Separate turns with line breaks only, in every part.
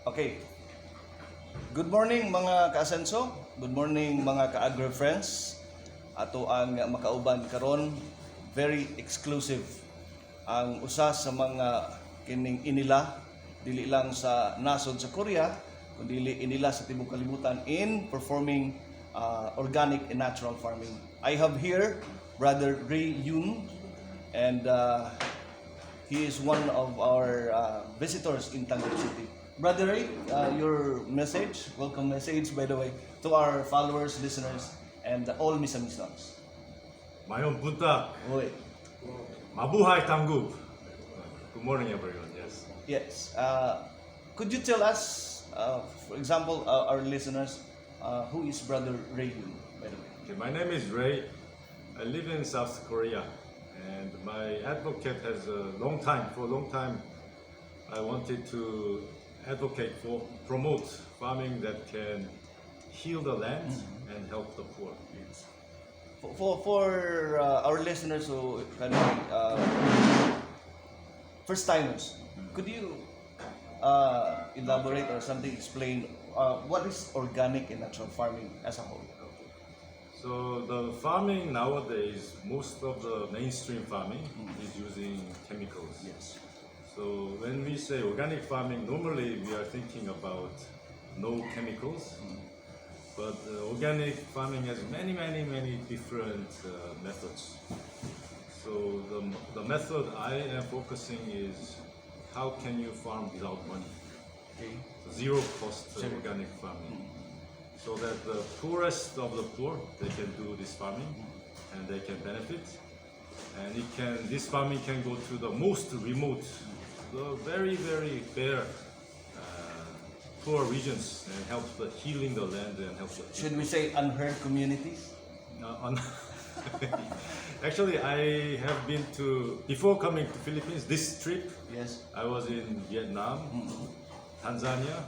Okay. Good morning mga ka-asenso. Good morning mga ka-agri friends. Ato ang makauban karon, very exclusive ang usa sa mga kining inila dili lang sa nasod sa Korea kundi inila sa tibuok kalibutan in performing organic and natural farming. I have here Brother REI YOON, and he is one of our visitors in Taguig City. Brother REI, your message, welcome message by the way, to our followers, listeners, and all Misamisons.
Mayong punta,
Oy.
mabuhay Taguig. Good morning, everyone. Yes.
Yes. Could you tell us, for example, our listeners, who is Brother REI YOON, by the way?
Okay, my name is Ray. I live in South Korea, and my advocate has for a long time, I wanted to advocate for, promote farming that can heal the land and help the poor.
Yes. For our listeners who kind of first timers, could you elaborate or something explain what is organic and natural farming as a whole?
So the farming nowadays, most of the mainstream farming is using chemicals.
Yes.
So when we say organic farming, normally we are thinking about no chemicals. But organic farming has many different methods. So the method I am focusing is how can you farm without money?
Okay.
So zero cost organic farming. So that the poorest of the poor, they can do this farming and they can benefit. And this farming can go to the most remote, the very bare poor regions and help the healing the land and help the
Should we say unheard communities?
Actually, I have been to, before coming to Philippines, this trip,
Yes.
I was in Vietnam, Tanzania,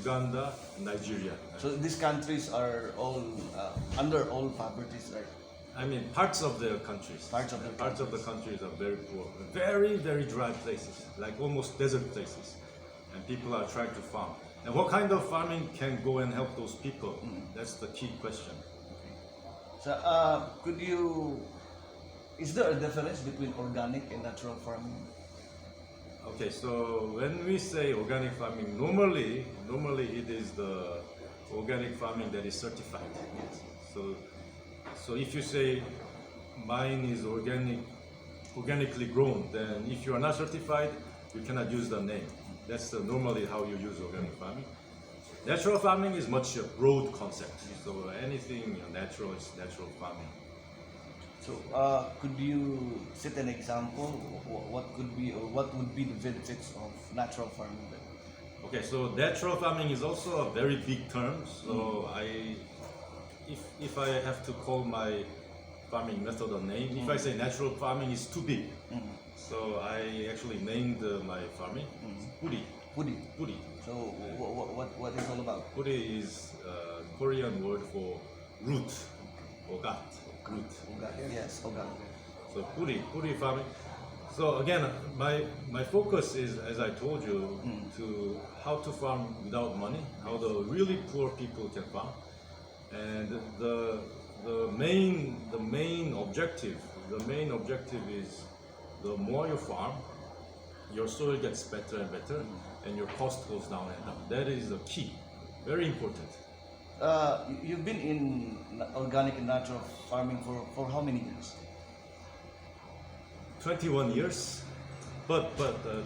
Uganda, and Nigeria.
So these countries are all under all poverty, right?
I mean, parts of the countries.
Parts of the
the countries are very poor, very dry places, like almost desert places, and people are trying to farm. And what kind of farming can go and help those people? That's the key question.
So is there a difference between organic and natural farming?
Okay, so when we say organic farming, normally it is the organic farming that is certified.
Yes.
So if you say mine is organically grown, then if you are not certified, you cannot use the name. That's normally how you use organic farming. Natural farming is much a broad concept. So anything natural is natural farming.
So could you set an example? What would be the benefits of natural farming?
Okay, so natural farming is also a very big term. So if I have to call my farming method a name, if I say natural farming is too big, so I actually named my farming Puri.
Puri. So what is all about?
Puri is a Korean word for root, ogat, root.
Yes, ogat.
So Puri farming. So again, my focus is, as I told you, to how to farm without money, how the really poor people can farm, and the main objective is the more you farm, your soil gets better and better, and your cost goes down and down. That is the key, very important.
You've been in organic and natural farming for how many years?
21 years, but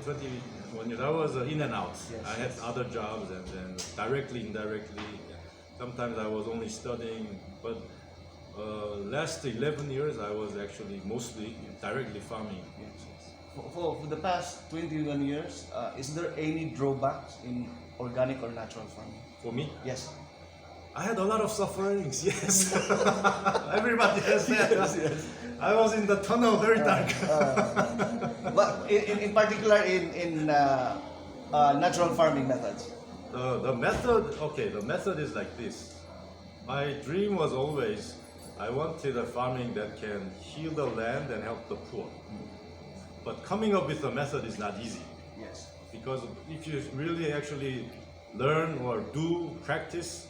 21 years I was in and out.
Yes,
I had other jobs and then directly, indirectly. Sometimes I was only studying, but last 11 years I was actually mostly directly farming.
For the past 21 years, is there any drawbacks in organic or natural farming?
For me,
Yes.
I had a lot of sufferings. Yes, everybody has that.
Yes.
I was in the tunnel, very dark.
But in particular in natural farming methods.
The method, okay, the method is like this. My dream was always, I wanted a farming that can heal the land and help the poor. But coming up with a method is not easy.
Yes.
Because if you really actually learn or do practice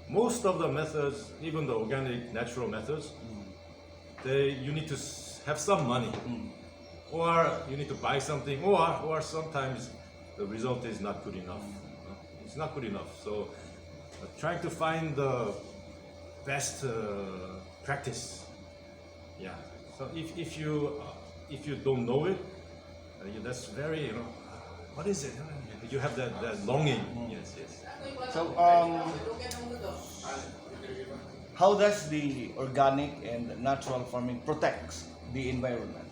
most of the methods, even the organic natural methods, you need to have some money, or you need to buy something, or sometimes the result is not good enough. It's not good enough. So trying to find the best practice. Yeah. So if you don't know it, that's very what is it? You have that longing. Yes, yes.
So, how does the organic and natural farming protects the environment?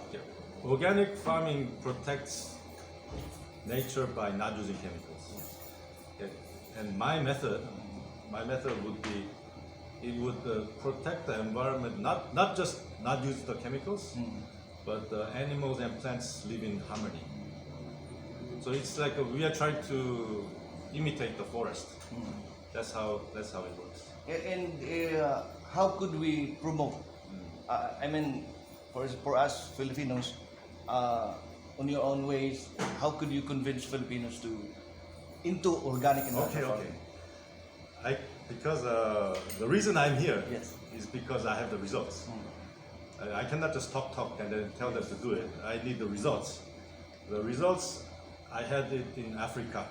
Okay. Organic farming protects nature by not using chemicals. Okay. And my method would be, it would protect the environment, not just not use the chemicals, but the animals and plants live in harmony. So it's like we are trying to imitate the forest. That's how it works.
And how could we promote? I mean, for us Filipinos, on your own ways, how could you convince Filipinos into organic and natural farming?
Because the reason I'm here
Yes.
is because I have the results. I cannot just talk and then tell them to do it. I need the results. The results, I had it in Africa.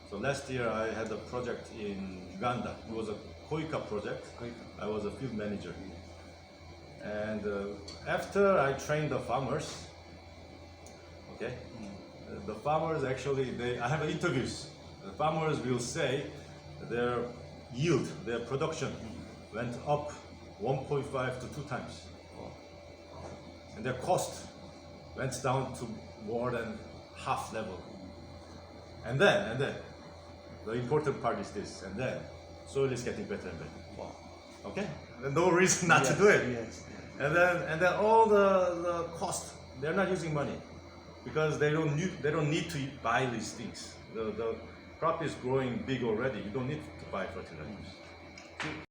So last year I had a project in Uganda. It was a Koika project. I was a field manager. And after I trained the farmers, okay, the farmers actually, I have interviews. The farmers will say their yield, their production went up 1.5 to 2 times. And their cost went down to more than half level. And then, the important part is this, and then soil is getting better and better.
Wow.
Okay? And no reason not to do it.
Yes.
And then all the cost, they're not using money because they don't need to buy these things. The crop is growing big already. You don't need to buy fertilizers.